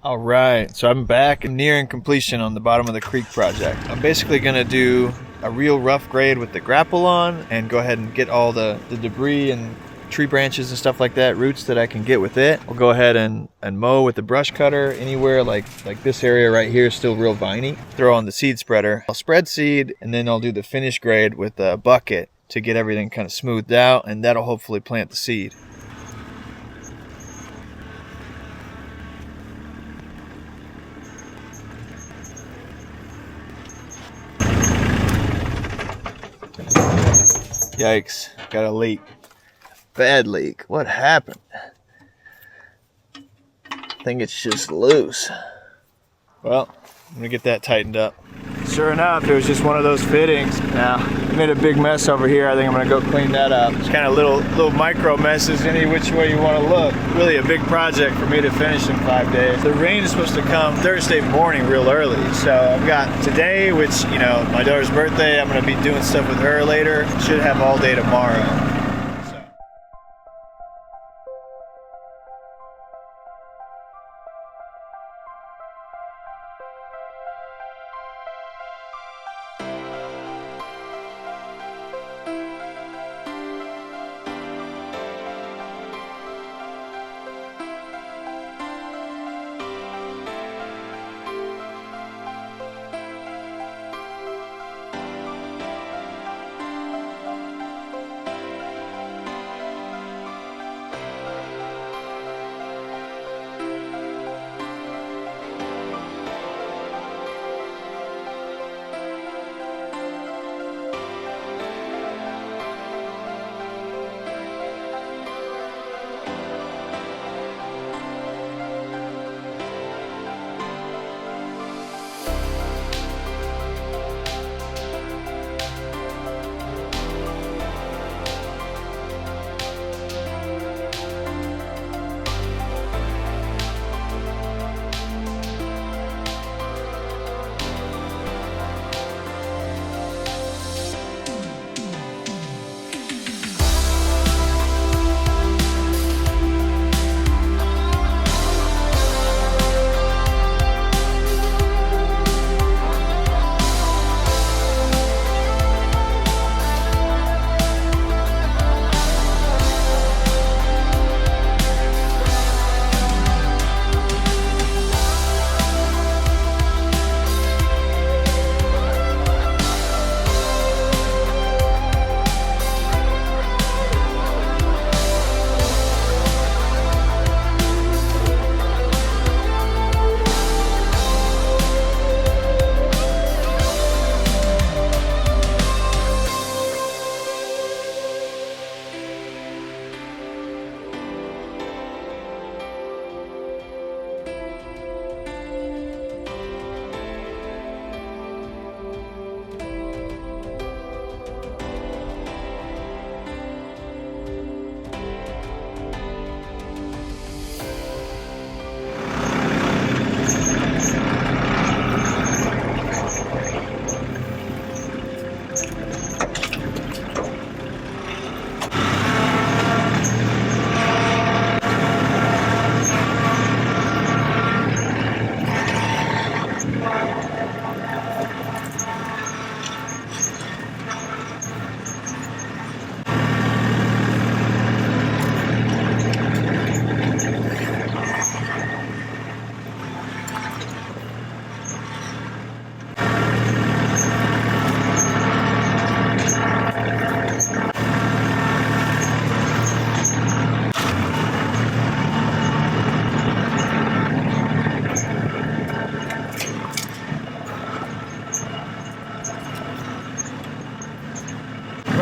All right, so I'm back and nearing completion on the bottom of the creek project. I'm basically gonna do a real rough grade with the grapple on and go ahead and get all the debris and tree branches and stuff like that, roots that I can get with it. I'll go ahead and mow with the brush cutter anywhere like this area right here is still real viney. Throw on the seed spreader. I'll spread seed and then I'll do the finish grade with a bucket to get everything kind of smoothed out, and that'll hopefully plant the seed. Yikes, got a leak. Bad leak. What happened? I think it's just loose. Well, I'm gonna get that tightened up. Sure enough, it was just one of those fittings. Now, I made a big mess over here. I think I'm gonna go clean that up. It's kind of little micro messes any which way you want to look. Really a big project for me to finish in 5 days. The rain is supposed to come Thursday morning real early. So I've got today, which, you know, my daughter's birthday. I'm gonna be doing stuff with her later. Should have all day tomorrow.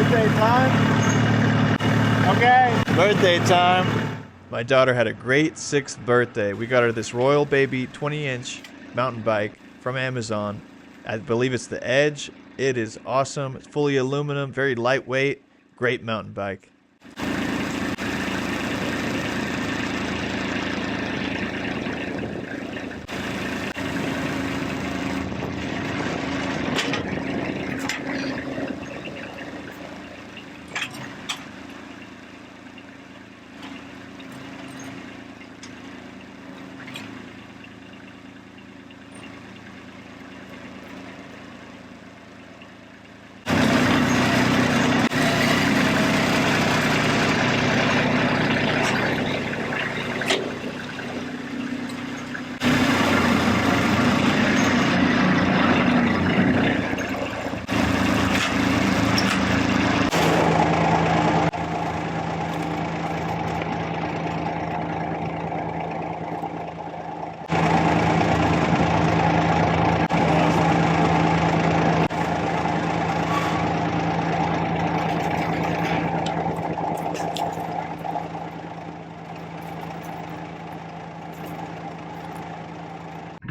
Birthday time? Okay. Birthday time. My daughter had a great 6th birthday. We got her this Royal Baby 20-inch mountain bike from Amazon. I believe it's the Edge. It is awesome. It's fully aluminum, very lightweight, great mountain bike.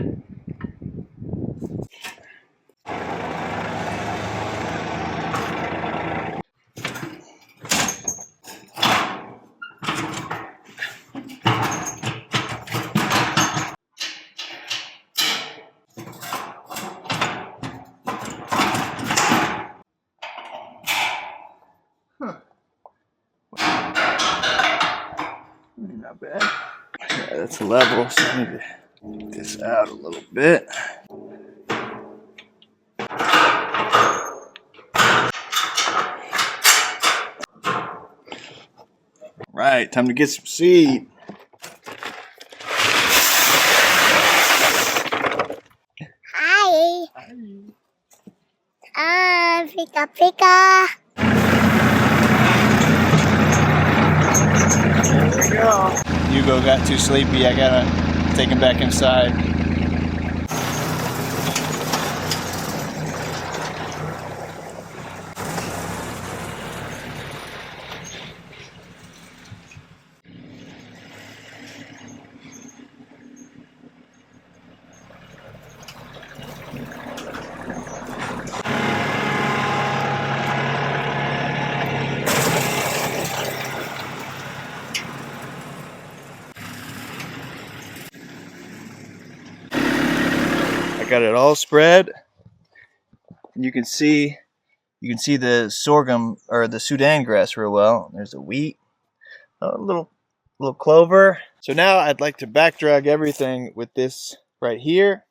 Not bad. Yeah, that's level, so I need to get this out a little bit. Right, time to get some seed. Hi. Pika pika. There we go. Hugo got too sleepy. I gotta take him back inside. Got it all spread. You can see the sorghum or the Sudan grass real well. There's the wheat, a little clover. So now I'd like to back drag everything with this right here.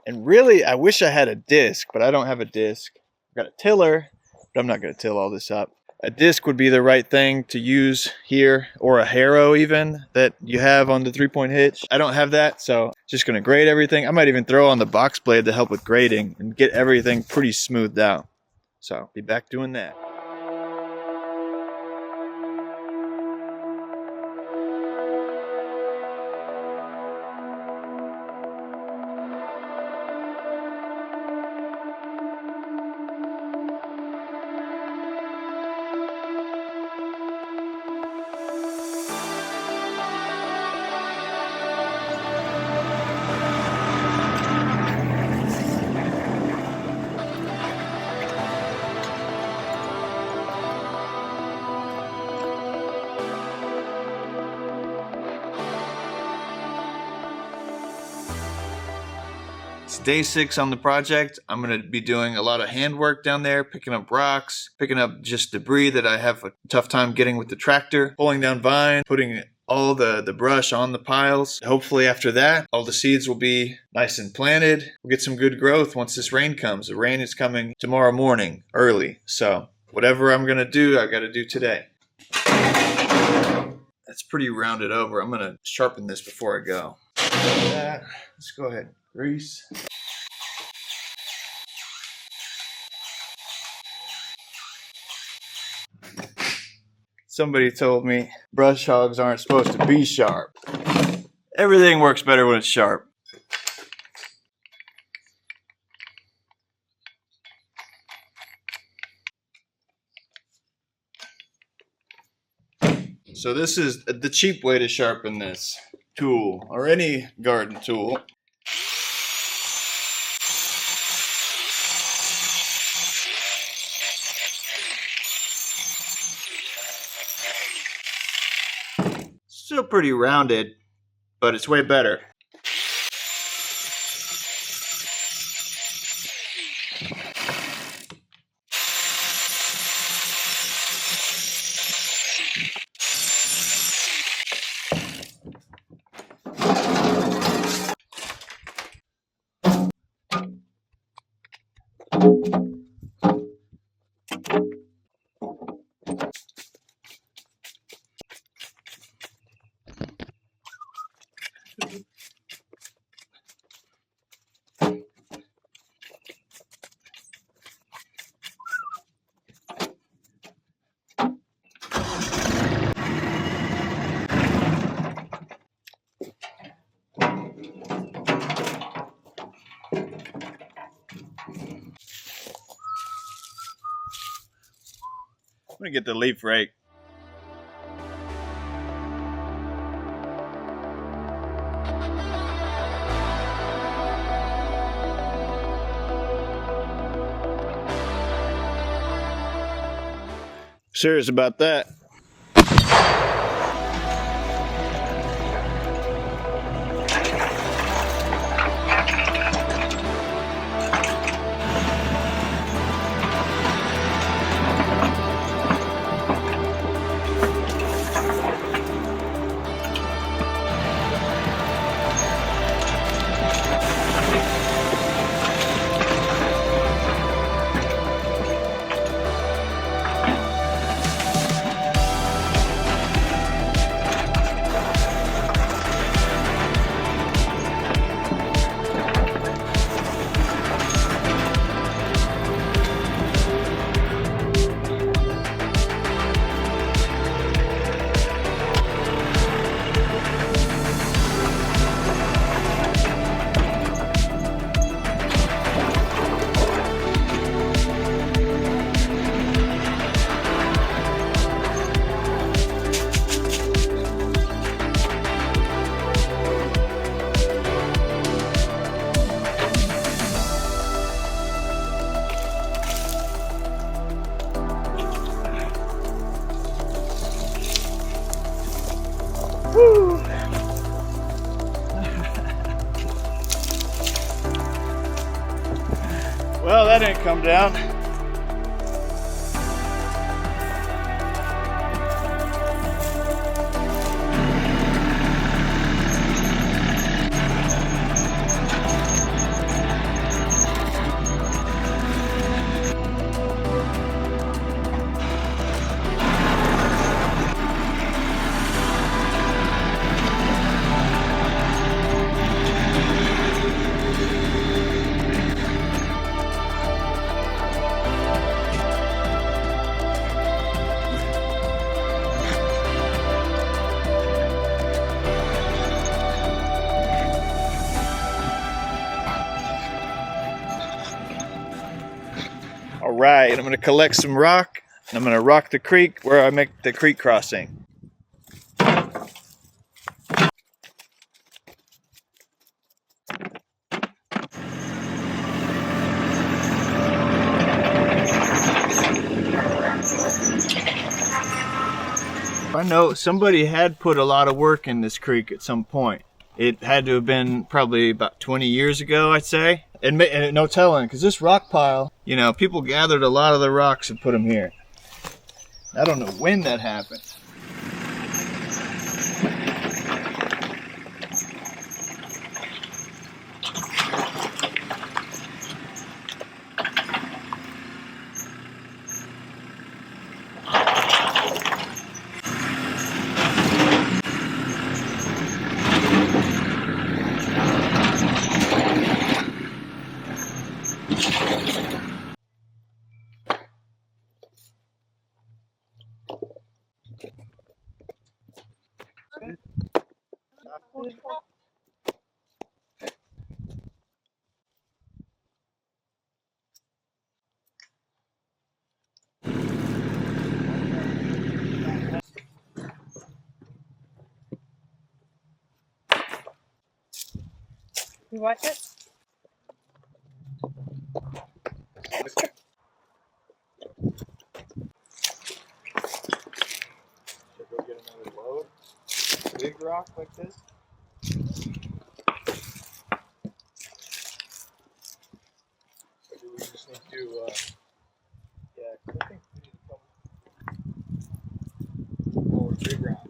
And really, I wish I had a disc, but I don't have a disc. I've got a tiller, but I'm not going to till all this up. A disc would be the right thing to use here, or a harrow even that you have on the 3-point hitch. I don't have that, so just going to grade everything. I might even throw on the box blade to help with grading and get everything pretty smoothed out. So be back doing that. It's day 6 on the project. I'm going to be doing a lot of handwork down there, picking up rocks, picking up just debris that I have a tough time getting with the tractor, pulling down vine, putting all the brush on the piles. Hopefully after that, all the seeds will be nice and planted. We'll get some good growth once this rain comes. The rain is coming tomorrow morning early. So whatever I'm going to do, I've got to do today. That's pretty rounded over. I'm going to sharpen this before I go. Let's go ahead and grease. Somebody told me brush hogs aren't supposed to be sharp. Everything works better when it's sharp. So this is the cheap way to sharpen this tool, or any garden tool. Still pretty rounded, but it's way better. I'm gonna get the leaf rake. Serious about that. Well, that didn't come down. All right, I'm gonna collect some rock and I'm gonna rock the creek where I make the creek crossing. I know somebody had put a lot of work in this creek at some point. It had to have been probably about 20 years ago, I'd say. And no telling, because this rock pile, you know, people gathered a lot of the rocks and put them here. I don't know when that happened. You watch it? Should go get another load. Big rock like this. Or do we just need to, yeah, 'cause I think we need to come more big rock.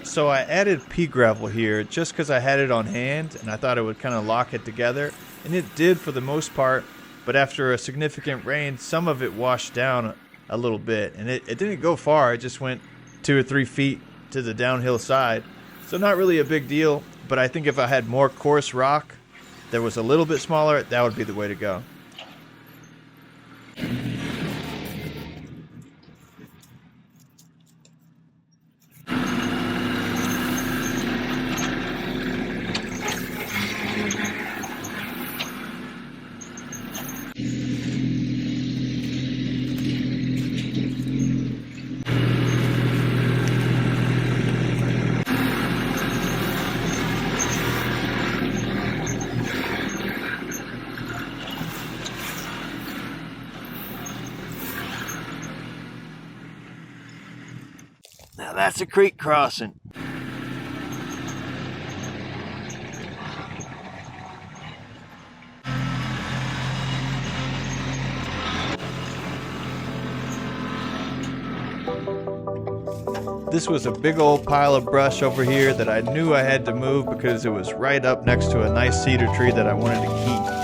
So I added pea gravel here just because I had it on hand and I thought it would kind of lock it together, and it did for the most part, but after a significant rain some of it washed down a little bit, and it didn't go far. It just went 2 or 3 feet to the downhill side, so not really a big deal. But I think if I had more coarse rock that was a little bit smaller, that would be the way to go. That's a creek crossing. This was a big old pile of brush over here that I knew I had to move because it was right up next to a nice cedar tree that I wanted to keep.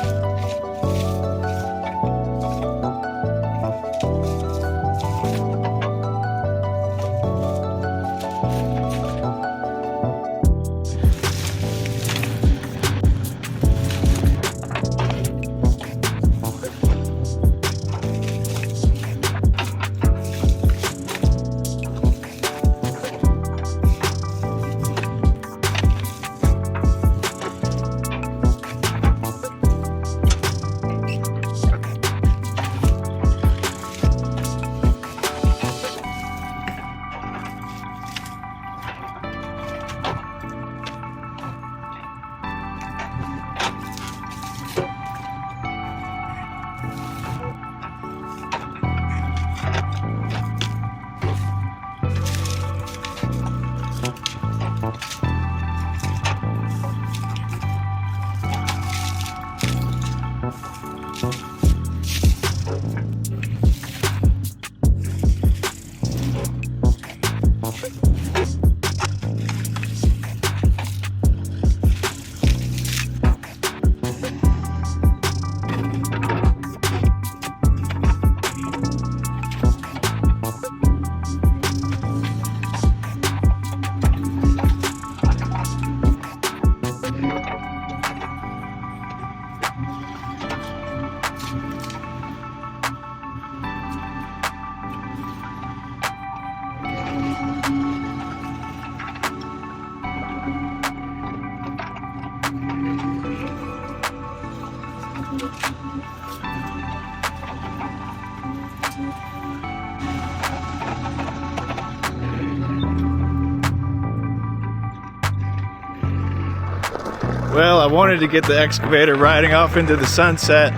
Well, I wanted to get the excavator riding off into the sunset,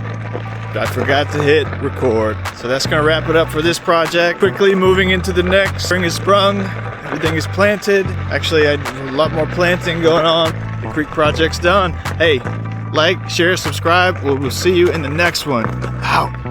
but I forgot to hit record. So that's gonna wrap it up for this project. Quickly moving into the next. Spring is sprung, everything is planted. Actually, I had a lot more planting going on. The creek project's done. Hey, like, share, subscribe. We'll see you in the next one. Out.